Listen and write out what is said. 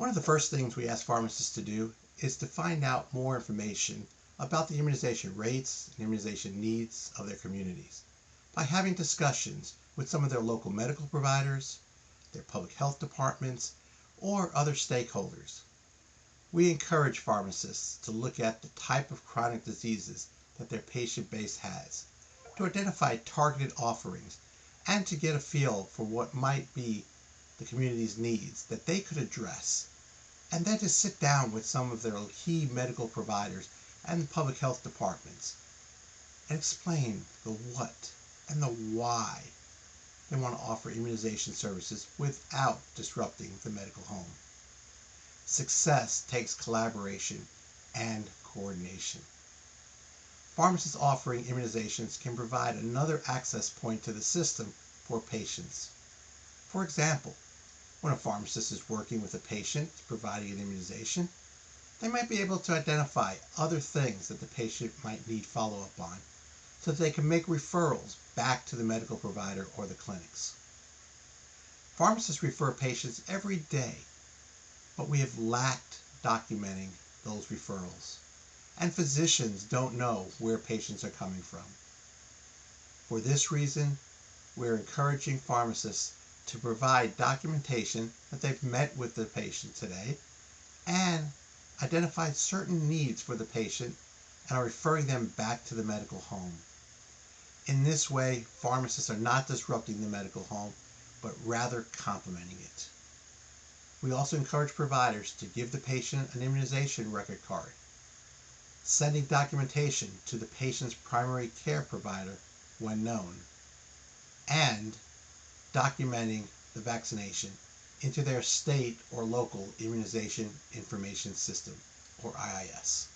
One of the first things we ask pharmacists to do is to find out more information about the immunization rates and immunization needs of their communities by having discussions with some of their local medical providers, their public health departments, or other stakeholders. We encourage pharmacists to look at the type of chronic diseases that their patient base has, to identify targeted offerings, and to get a feel for what might be the community's needs that they could address, and then to sit down with some of their key medical providers and the public health departments and explain the what and the why they want to offer immunization services without disrupting the medical home. Success takes collaboration and coordination. Pharmacists offering immunizations can provide another access point to the system for patients. For example, when a pharmacist is working with a patient providing an immunization, they might be able to identify other things that the patient might need follow-up on so that they can make referrals back to the medical provider or the clinics. Pharmacists refer patients every day, but we have lacked documenting those referrals, and physicians don't know where patients are coming from. For this reason, we're encouraging pharmacists to provide documentation that they've met with the patient today and identified certain needs for the patient and are referring them back to the medical home. In this way, pharmacists are not disrupting the medical home, but rather complementing it. We also encourage providers to give the patient an immunization record card, sending documentation to the patient's primary care provider when known, and documenting the vaccination into their state or local immunization information system, or IIS.